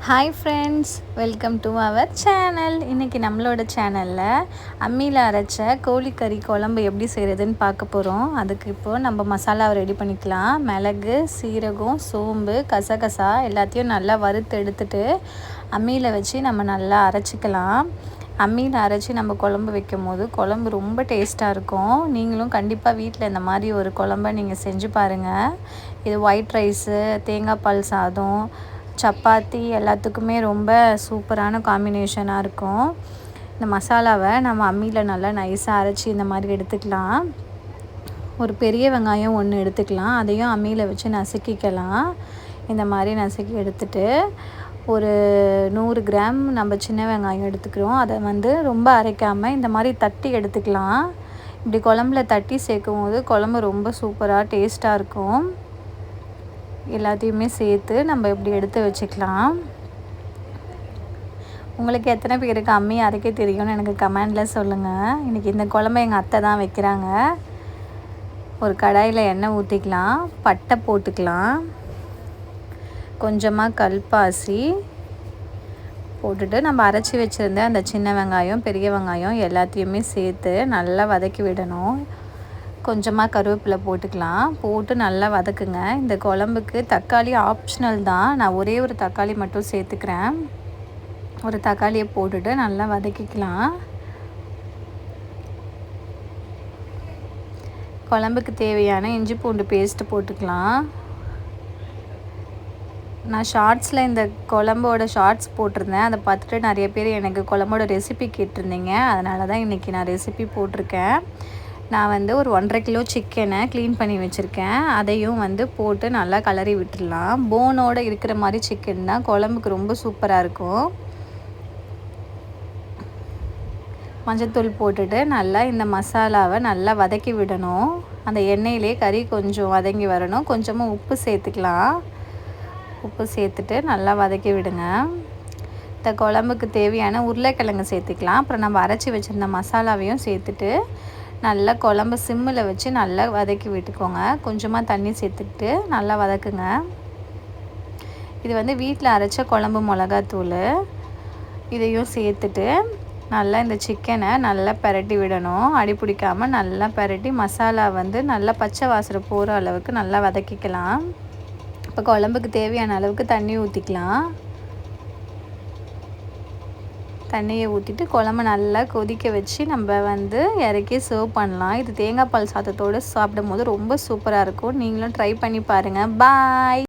Hi friends, welcome to our channel. இன்றைக்கி நம்மளோட சேனலில் அம்மியில் அரைச்ச கோழிக்கறி குழம்பு எப்படி செய்கிறதுன்னு பார்க்க போகிறோம். அதுக்கு இப்போது நம்ம மசாலாவை ரெடி பண்ணிக்கலாம். மிளகு, சீரகம், சோம்பு, கசகசா எல்லாத்தையும் நல்லா வறுத்து எடுத்துட்டு அம்மியில் வச்சு நம்ம நல்லா அரைச்சிக்கலாம். அம்மியில் அரைச்சி நம்ம குழம்பு வைக்கும் போது குழம்பு ரொம்ப டேஸ்ட்டாக இருக்கும். நீங்களும் கண்டிப்பாக வீட்டில் இந்த மாதிரி ஒரு குழம்ப நீங்கள் செஞ்சு பாருங்கள். இது ஒயிட் ரைஸு, தேங்காய் பால் சாதம், சப்பாத்தி எல்லாத்துக்குமே ரொம்ப சூப்பரான காம்பினேஷனாக இருக்கும். இந்த மசாலாவை நம்ம அம்மியில் நல்லா நைஸாக அரைச்சி இந்த மாதிரி எடுத்துக்கலாம். ஒரு பெரிய வெங்காயம் ஒன்று எடுத்துக்கலாம். அதையும் அம்மியில் வச்சு நசுக்கிக்கலாம். இந்த மாதிரி நசுக்கி எடுத்துட்டு ஒரு 100 கிராம் நம்ம சின்ன வெங்காயம் எடுத்துக்கிறோம். அதை ரொம்ப அரைக்காமல் இந்த மாதிரி தட்டி எடுத்துக்கலாம். இப்படி குழம்புல தட்டி சேர்க்கும் போது குழம்பு ரொம்ப சூப்பராக டேஸ்ட்டாக இருக்கும். எல்லாத்தையுமே சேர்த்து நம்ம இப்படி எடுத்து வச்சுக்கலாம். உங்களுக்கு எத்தனை பேருக்கு அம்மி அரைக்க தெரியும்னு எனக்கு கமெண்டில் சொல்லுங்கள். இன்றைக்கி இந்த குழம்பு எங்கள் அத்தை தான் வைக்கிறாங்க. ஒரு கடாயில் எண்ணெய் ஊற்றிக்கலாம். பட்டை போட்டுக்கலாம். கொஞ்சமாக கல்பாசி போட்டுட்டு நம்ம அரைச்சி வச்சுருந்த அந்த சின்ன வெங்காயம், பெரிய வெங்காயம் எல்லாத்தையுமே சேர்த்து நல்லா வதக்கி விடணும். கொஞ்சமாக கருவேப்பிலை போட்டுக்கலாம். போட்டு நல்லா வதக்குங்க. இந்த குழம்புக்கு தக்காளி ஆப்ஷனல் தான். நான் ஒரே ஒரு தக்காளி மட்டும் சேர்த்துக்கிறேன். ஒரு தக்காளியை போட்டுட்டு நல்லா வதக்கிக்கலாம். குழம்புக்கு தேவையான இஞ்சி பூண்டு பேஸ்ட்டு போட்டுக்கலாம். நான் ஷார்ட்ஸில் இந்த குழம்போட ஷார்ட்ஸ் போட்டிருந்தேன். அதை பார்த்துட்டு நிறைய பேர் எனக்கு குழம்போட ரெசிபி கேட்டிருந்தீங்க. அதனால தான் இன்றைக்கி நான் ரெசிபி போட்டிருக்கேன். நான் ஒரு 1.5 கிலோ சிக்கனை க்ளீன் பண்ணி வச்சுருக்கேன். அதையும் போட்டு நல்லா கலரி விட்டுடலாம். போனோடு இருக்கிற மாதிரி சிக்கன் தான் குழம்புக்கு ரொம்ப சூப்பராக இருக்கும். மஞ்சத்தூள் போட்டுட்டு நல்லா இந்த மசாலாவை நல்லா வதக்கி விடணும். அந்த எண்ணெயிலே கறி கொஞ்சம் வதங்கி வரணும். கொஞ்சமாக உப்பு சேர்த்துக்கலாம். உப்பு சேர்த்துட்டு நல்லா வதக்கி விடுங்க. இந்த குழம்புக்கு தேவையான உருளைக்கிழங்கு சேர்த்துக்கலாம். அப்புறம் நம்ம அரைச்சி வச்சுருந்த மசாலாவையும் சேர்த்துட்டு நல்லா குழம்பு சிம்மில் வச்சு நல்லா வதக்கி விட்டுக்கோங்க. கொஞ்சமாக தண்ணி சேர்த்துக்கிட்டு நல்லா வதக்குங்க. இது வீட்டில் அரைச்ச குழம்பு மிளகாத்தூள். இதையும் சேர்த்துட்டு நல்லா இந்த சிக்கனை நல்லா பிரட்டி விடணும். அடி பிடிக்காமல் நல்லா பிரட்டி மசாலா நல்லா பச்சை வாசனை போகிற அளவுக்கு நல்லா வதக்கிக்கலாம். இப்போ குழம்புக்கு தேவையான அளவுக்கு தண்ணி ஊற்றிக்கலாம். தண்ணியை ஊற்றிட்டு குழம்பு நல்லா கொதிக்க வச்சு நம்ம இறக்கி சர்வ் பண்ணலாம். இது தேங்காய் பால் சாதத்தோடு சாப்பிடும் போது ரொம்ப சூப்பராக இருக்கும். நீங்களும் ட்ரை பண்ணி பாருங்கள். பாய்.